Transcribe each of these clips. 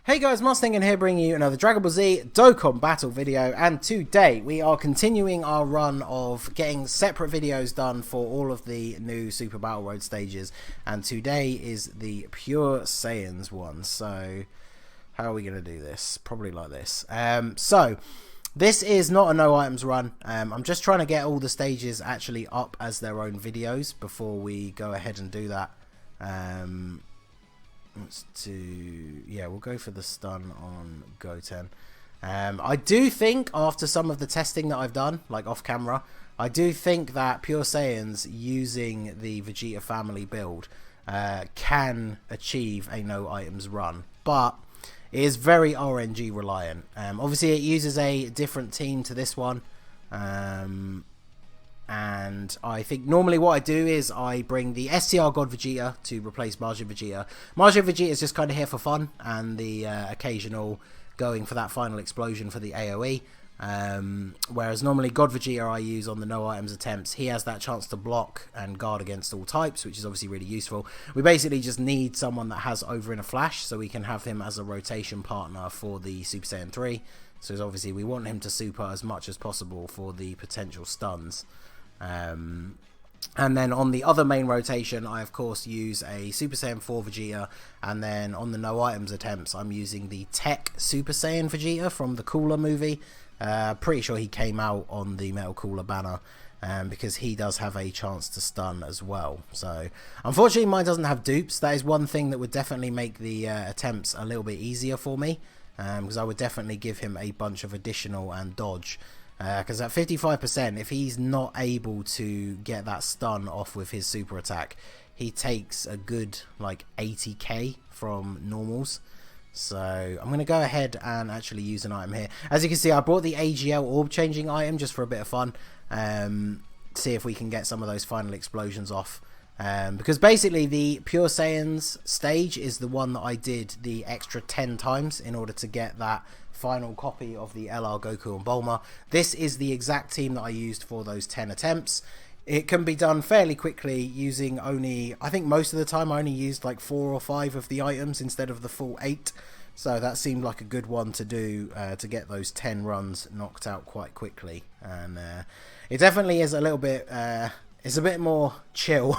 Hey guys, Mustang here bringing you another Dragon Ball Z Dokkan battle video, and today we are continuing our run of getting separate videos done for all of the new Super Battle Road stages, and today is the Pure Saiyans one. So how are we going to do this? Probably like this. So this is not a no items run. I'm just trying to get all the stages actually up as their own videos before we go ahead and do that. We'll go for the stun on Goten. I do think after some of the testing that I've done, like off camera, I do think that Pure Saiyans using the Vegeta family build can achieve a no items run, but it is very RNG reliant. Obviously it uses a different team to this one, and I think normally what I do is I bring the STR God Vegeta to replace Majin Vegeta. Majin Vegeta is just kind of here for fun and the occasional going for that final explosion for the AoE. Whereas normally God Vegeta I use on the no items attempts. He has that chance to block and guard against all types, which is obviously really useful. We basically just need someone that has over in a flash so we can have him as a rotation partner for the Super Saiyan 3. So obviously we want him to super as much as possible for the potential stuns. And then on the other main rotation I of course use a Super Saiyan 4 Vegeta, and then on the no items attempts I'm using the Tech Super Saiyan Vegeta from the Cooler movie. Pretty sure he came out on the Metal Cooler banner, because he does have a chance to stun as well. So unfortunately mine doesn't have dupes. That is one thing that would definitely make the attempts a little bit easier for me, because I would definitely give him a bunch of additional and dodge. Because at 55%, if he's not able to get that stun off with his super attack, he takes a good like 80k from normals. So I'm going to go ahead and actually use an item here. As you can see, I brought the AGL orb changing item just for a bit of fun. See if we can get some of those final explosions off. Because basically the Pure Saiyans stage is the one that I did the extra 10 times in order to get that final copy of the LR Goku and Bulma. This is the exact team that I used for those 10 attempts. It can be done fairly quickly using only, I think most of the time I only used like 4 or 5 of the items instead of the full 8. So that seemed like a good one to do to get those 10 runs knocked out quite quickly. And it definitely is a little bit... it's a bit more chill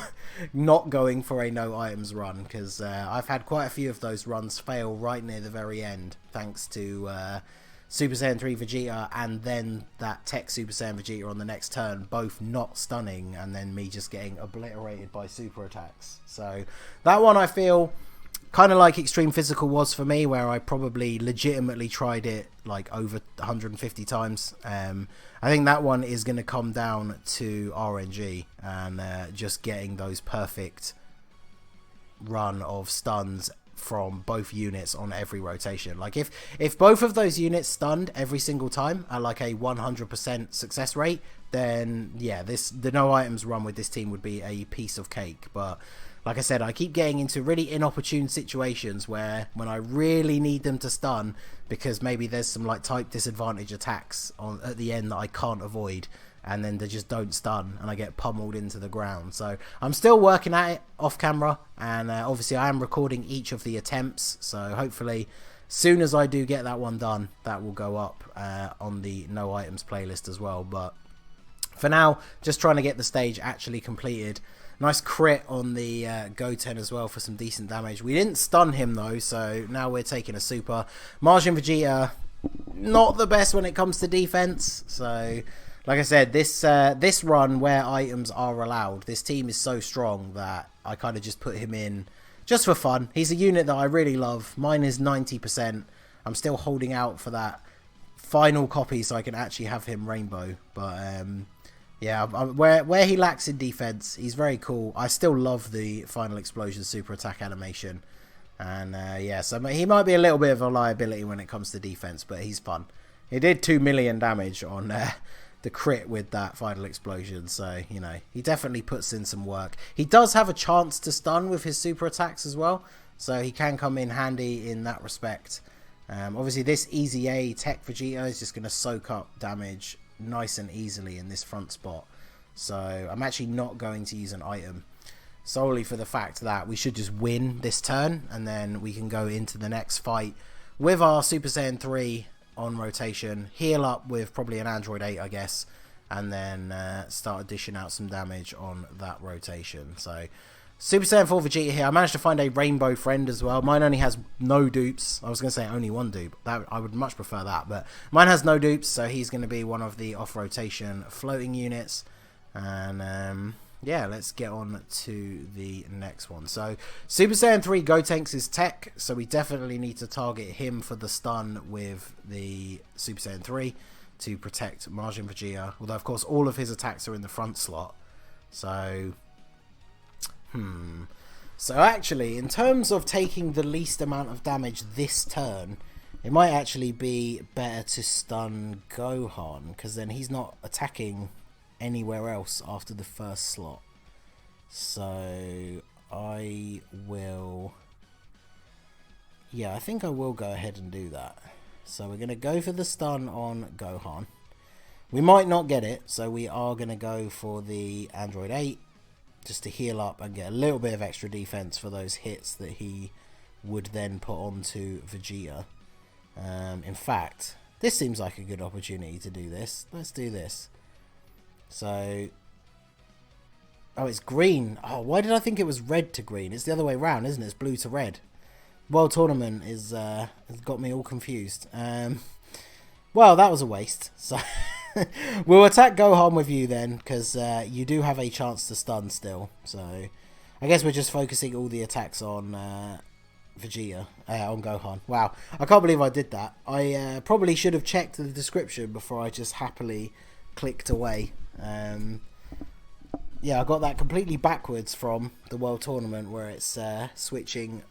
not going for a no items run, because I've had quite a few of those runs fail right near the very end thanks to Super Saiyan 3 Vegeta and then that Tech Super Saiyan Vegeta on the next turn both not stunning, and then me just getting obliterated by super attacks. So that one I feel kind of like Extreme Physical was for me, where I probably legitimately tried it like over 150 times. I think that one is going to come down to RNG and just getting those perfect run of stuns from both units on every rotation. Like if both of those units stunned every single time at like a 100% success rate, then yeah, the no items run with this team would be a piece of cake. But like I said, I keep getting into really inopportune situations where when I really need them to stun, because maybe there's some like type disadvantage attacks at the end that I can't avoid, and then they just don't stun and I get pummeled into the ground. So I'm still working at it off camera, and obviously I am recording each of the attempts, so hopefully soon as I do get that one done, that will go up on the no items playlist as well. But for now, just trying to get the stage actually completed. Nice crit on the Goten as well for some decent damage. We didn't stun him though, so now we're taking a super. Majin Vegeta, not the best when it comes to defense. So like I said, this run where items are allowed, this team is so strong that I kind of just put him in just for fun. He's a unit that I really love. Mine is 90%. I'm still holding out for that final copy so I can actually have him rainbow. But yeah, where he lacks in defense, he's very cool. I still love the final explosion super attack animation. And yeah, so he might be a little bit of a liability when it comes to defense, but he's fun. He did 2 million damage on the crit with that final explosion, so you know, he definitely puts in some work. He does have a chance to stun with his super attacks as well, so he can come in handy in that respect. Obviously this Easy A Tech Vegeta is just going to soak up damage nice and easily in this front spot, so I'm actually not going to use an item solely for the fact that we should just win this turn, and then we can go into the next fight with our Super Saiyan 3 on rotation, heal up with probably an Android 8, I guess, and then start dishing out some damage on that rotation. So Super Saiyan 4 Vegeta here. I managed to find a rainbow friend as well. Mine only has no dupes. I was going to say only one dupe. I would much prefer that, but mine has no dupes, so he's going to be one of the off-rotation floating units. And yeah, let's get on to the next one. So Super Saiyan 3 Gotenks is tech, so we definitely need to target him for the stun with the Super Saiyan 3 to protect Majin Vegeta. Although, of course, all of his attacks are in the front slot. So, So actually, in terms of taking the least amount of damage this turn, it might actually be better to stun Gohan, because then he's not attacking anywhere else after the first slot. So I will, yeah, I think I will go ahead and do that. So we're going to go for the stun on Gohan. We might not get it, so we are going to go for the Android 8 just to heal up and get a little bit of extra defense for those hits that he would then put onto Vegeta. In fact, this seems like a good opportunity to do this. Let's do this. So, oh, it's green. Oh, why did I think it was red to green? It's the other way around, isn't it? It's blue to red. World Tournament is has got me all confused. Well, that was a waste. So we'll attack Gohan with you then, because you do have a chance to stun still. So I guess we're just focusing all the attacks on Vegeta, on Gohan. Wow, I can't believe I did that. I probably should have checked the description before I just happily clicked away. Yeah, I got that completely backwards from the World Tournament, where it's switching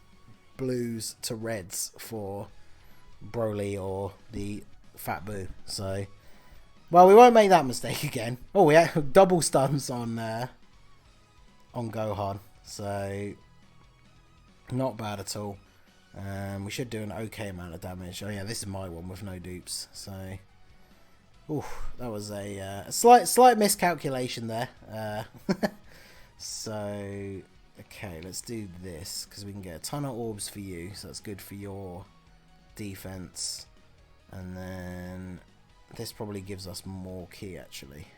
blues to reds for Broly or the Fat Boo. So, well, we won't make that mistake again. Oh, we had double stuns on Gohan, so not bad at all. We should do an okay amount of damage. Oh yeah, this is my one with no dupes. So, oof, that was a slight miscalculation there. So, okay, let's do this, because we can get a ton of orbs for you, so that's good for your defense. And then this probably gives us more ki, actually.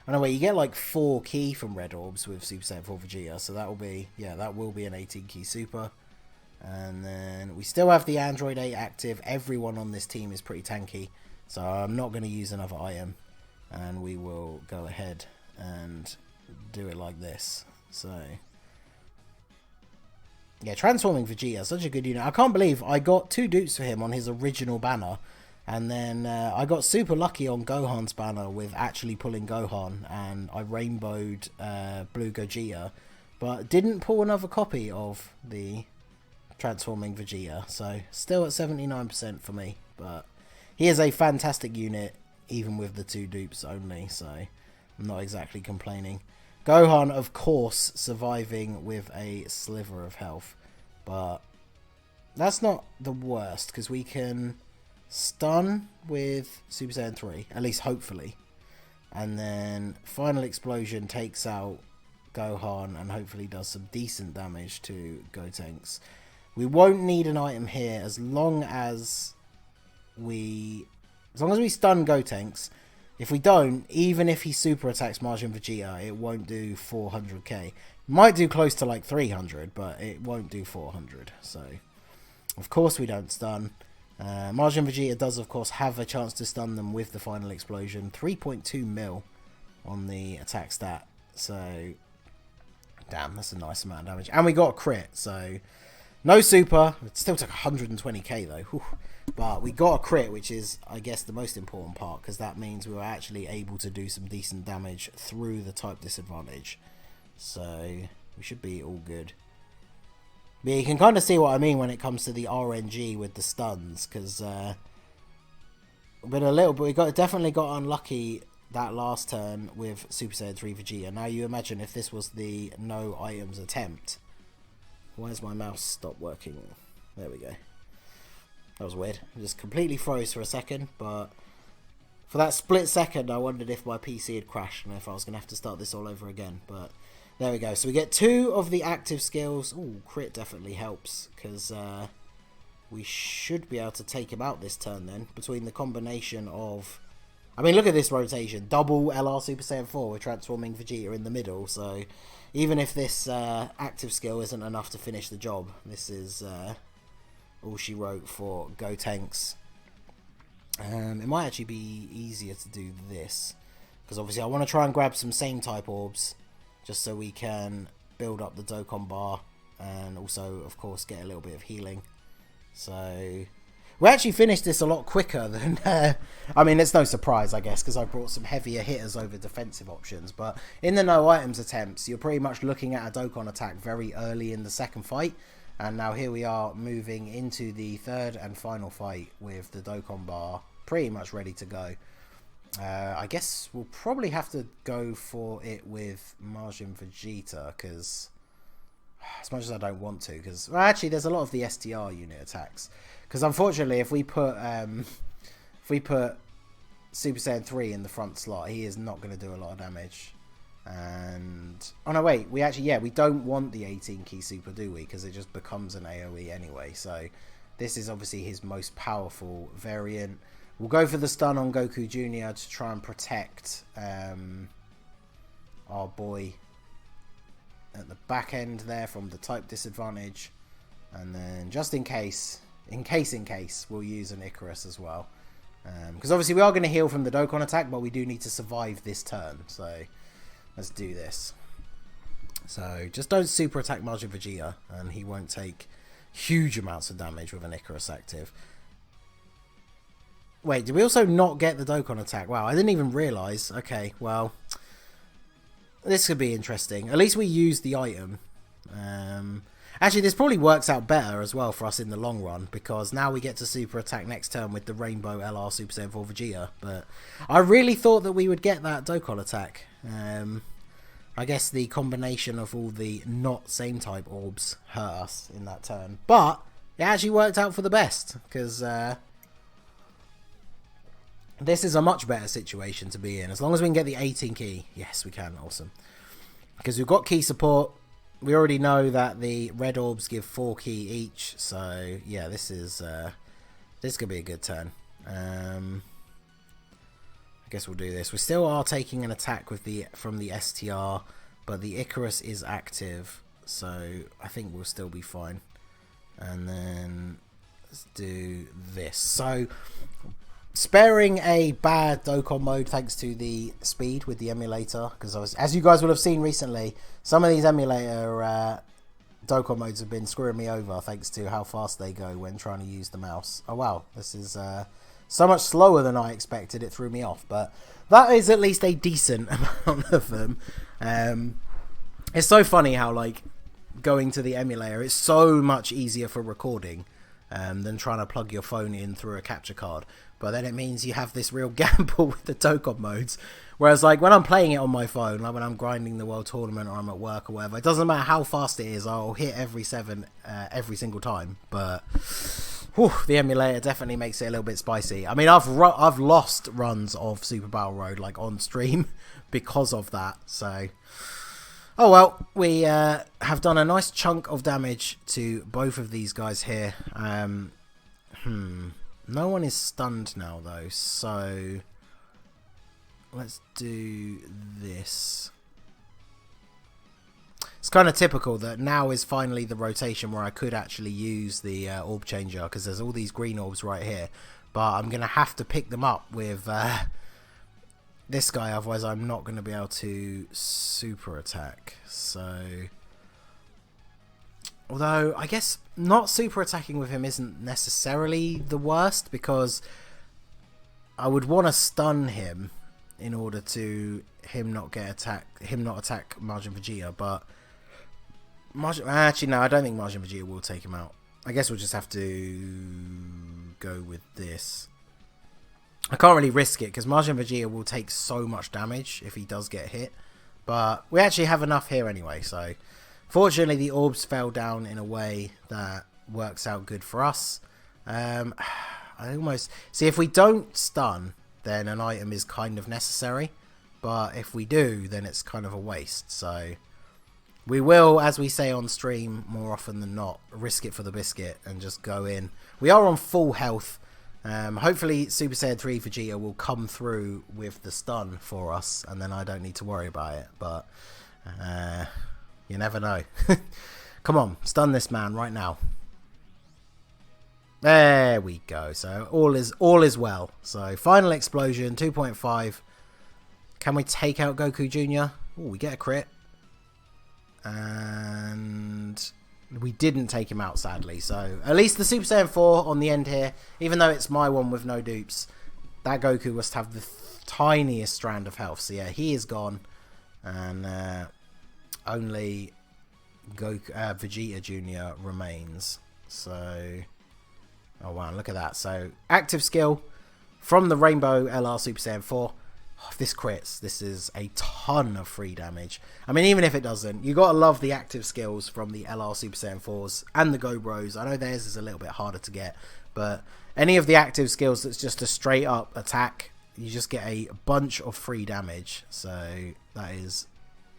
Oh no, wait, you get like 4 ki from red orbs with Super Saiyan 4 Vegeta, so that will be, yeah, that will be an 18 ki super. And then we still have the Android 8 active. Everyone on this team is pretty tanky, so I'm not going to use another item, and we will go ahead and do it like this. So yeah, transforming Vegeta, such a good unit. I can't believe I got 2 dupes for him on his original banner, and then I got super lucky on Gohan's banner with actually pulling Gohan, and I rainbowed Blue Gogeta, but didn't pull another copy of the transforming Vegeta. So still at 79% for me, but he is a fantastic unit even with the 2 dupes only, so I'm not exactly complaining. Gohan, of course, surviving with a sliver of health, but that's not the worst, because we can stun with Super Saiyan 3, at least hopefully, and then Final Explosion takes out Gohan and hopefully does some decent damage to Gotenks. We won't need an item here as long as we stun Gotenks. If we don't, even if he super attacks Majin Vegeta, it won't do 400k. Might do close to like 300, but it won't do 400. So, of course we don't stun. Majin Vegeta does, of course, have a chance to stun them with the Final Explosion. 3.2 mil on the attack stat. So, damn, that's a nice amount of damage. And we got a crit, so no super. It still took 120k though. Whew. But we got a crit, which is, I guess, the most important part, because that means we were actually able to do some decent damage through the type disadvantage. So we should be all good. But you can kind of see what I mean when it comes to the RNG with the stuns, because we definitely got unlucky that last turn with Super Saiyan 3 Vegeta. Now you imagine if this was the no items attempt. Where's my mouse stopped working? There we go. That was weird. It just completely froze for a second, but for that split second I wondered if my PC had crashed and if I was going to have to start this all over again. But there we go. So we get 2 of the active skills. Ooh, crit definitely helps, because we should be able to take him out this turn then, between the combination of... I mean, look at this rotation. Double LR Super Saiyan 4 with transforming Vegeta in the middle, so even if this active skill isn't enough to finish the job, this is all she wrote for Gotenks. It might actually be easier to do this, because obviously I want to try and grab some same type orbs, just so we can build up the Dokkan bar, and also, of course, get a little bit of healing. So... we actually finished this a lot quicker than... I mean, it's no surprise, I guess, because I brought some heavier hitters over defensive options. But in the no items attempts, you're pretty much looking at a Dokkan attack very early in the second fight. And now here we are moving into the third and final fight with the Dokkan bar pretty much ready to go. I guess we'll probably have to go for it with Majin Vegeta, because... as much as I don't want to, because... well, actually, there's a lot of the STR unit attacks. Because unfortunately, if we put Super Saiyan 3 in the front slot, he is not going to do a lot of damage. And oh no, wait, we actually, yeah, we don't want the 18 key super, do we? Because it just becomes an AoE anyway. So this is obviously his most powerful variant. We'll go for the stun on Goku Jr. to try and protect our boy at the back end there from the type disadvantage, and then just in case, we'll use an Icarus as well, because obviously we are going to heal from the Dokkan attack, but we do need to survive this turn, so let's do this. So just don't super attack Majin Vegeta, and he won't take huge amounts of damage with an Icarus active. Wait, did we also not get the Dokkan attack? Wow, I didn't even realise. Okay, well, this could be interesting. At least we used the item. Actually, this probably works out better as well for us in the long run, because now we get to super attack next turn with the Rainbow LR Super Saiyan 4 Vegeta. But I really thought that we would get that Dokkan attack. I guess the combination of all the not same type orbs hurt us in that turn. But it actually worked out for the best, because this is a much better situation to be in. As long as we can get the 18 key. Yes, we can. Awesome. Because we've got key support. We already know that the red orbs give 4 key each. So, yeah, this could be a good turn. I guess we'll do this. We still are taking an attack with from the STR, but the Icarus is active. So, I think we'll still be fine. And then let's do this. So, sparing a bad Dokkan mode thanks to the speed with the emulator, because as you guys will have seen recently, some of these emulator Dokkan modes have been screwing me over thanks to how fast they go when trying to use the mouse. Oh wow, this is so much slower than I expected, it threw me off, but that is at least a decent amount of them. It's so funny how, like, going to the emulator, it's so much easier for recording than trying to plug your phone in through a capture card. But then it means you have this real gamble with the Dokkan modes. Whereas, like, when I'm playing it on my phone, like when I'm grinding the World Tournament or I'm at work or whatever, it doesn't matter how fast it is, I'll hit every 7 every single time. But whew, the emulator definitely makes it a little bit spicy. I mean, I've lost runs of Super Battle Road, like, on stream because of that. So, oh well, we have done a nice chunk of damage to both of these guys here. No one is stunned now, though, so let's do this. It's kind of typical that now is finally the rotation where I could actually use the orb changer, because there's all these green orbs right here, but I'm going to have to pick them up with this guy, otherwise I'm not going to be able to super attack. So, although, I guess not super attacking with him isn't necessarily the worst, because I would want to stun him in order to him not attack Majin Vegeta, but actually no, I don't think Majin Vegeta will take him out. I guess we'll just have to go with this. I can't really risk it, because Majin Vegeta will take so much damage if he does get hit, but we actually have enough here anyway, so fortunately, the orbs fell down in a way that works out good for us. I almost... see, if we don't stun, then an item is kind of necessary. But if we do, then it's kind of a waste. So We will, as we say on stream more often than not, risk it for the biscuit and just go in. We are on full health. Hopefully Super Saiyan 3 Vegeta will come through with the stun for us, and then I don't need to worry about it. But you never know. Come on, stun this man right now. There we go. So all is well. So final explosion, 2.5. Can we take out Goku Jr.? Oh, we get a crit. And we didn't take him out, sadly. So at least the Super Saiyan 4 on the end here, even though it's my one with no dupes, that Goku must have the tiniest strand of health. So yeah, he is gone. And only Vegeta Jr. remains. So, oh wow, look at that. So active skill from the Rainbow LR Super Saiyan 4. Oh, if this crits, this is a ton of free damage. I mean, even if it doesn't, you gotta love the active skills from the LR Super Saiyan 4s and the Go Bros. I know theirs is a little bit harder to get, but any of the active skills that's just a straight up attack, you just get a bunch of free damage. So that is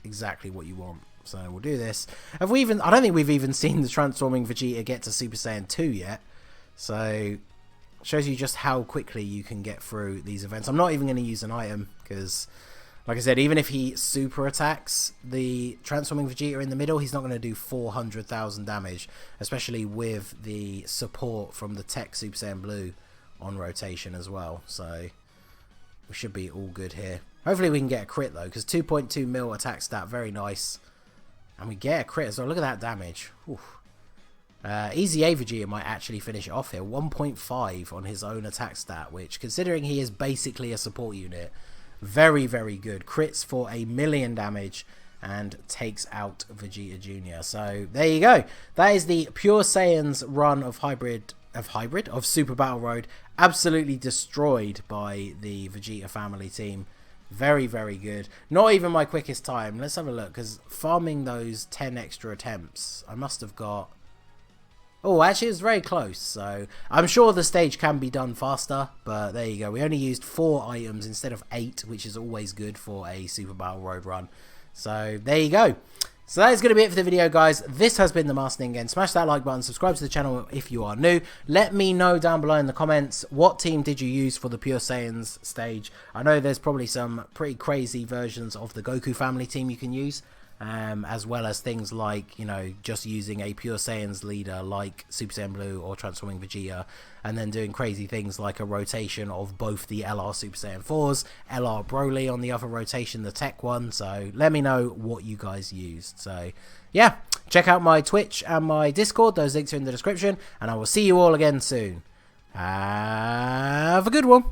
exactly what you want. So we'll do this. Have we even? I don't think we've even seen the transforming Vegeta get to Super Saiyan 2 yet. So shows you just how quickly you can get through these events. I'm not even going to use an item because, like I said, even if he super attacks the transforming Vegeta in the middle, he's not going to do 400,000 damage, especially with the support from the Tech Super Saiyan Blue on rotation as well. So we should be all good here. Hopefully we can get a crit though, because 2.2 mil attack stat, very nice. And we get a crit as well. Look at that damage. Oof. Easy A Vegeta might actually finish it off here. 1.5 on his own attack stat, which, considering he is basically a support unit, very, very good. Crits for 1,000,000 damage and takes out Vegeta Jr. So there you go. That is the Pure Saiyans run of Super Battle Road. Absolutely destroyed by the Vegeta family team. Very, very good. Not even my quickest time. Let's have a look, because farming those 10 extra attempts, I must have got... Oh, actually, it was very close. So I'm sure the stage can be done faster, but there you go. We only used 4 items instead of 8, which is always good for a Super Battle Road run. So there you go. So that is going to be it for the video, guys. This has been the Master Ningen. Smash that like button, subscribe to the channel if you are new. Let me know down below in the comments, what team did you use for the Pure Saiyans stage? I know there's probably some pretty crazy versions of the Goku family team you can use. As well as things like, you know, just using a Pure Saiyans leader like Super Saiyan Blue or Transforming Vegeta, and then doing crazy things like a rotation of both the LR Super Saiyan 4s, LR Broly on the other rotation, the tech one. So let me know what you guys used. So yeah, check out my Twitch and my Discord, those links are in the description, and I will see you all again soon. Have a good one.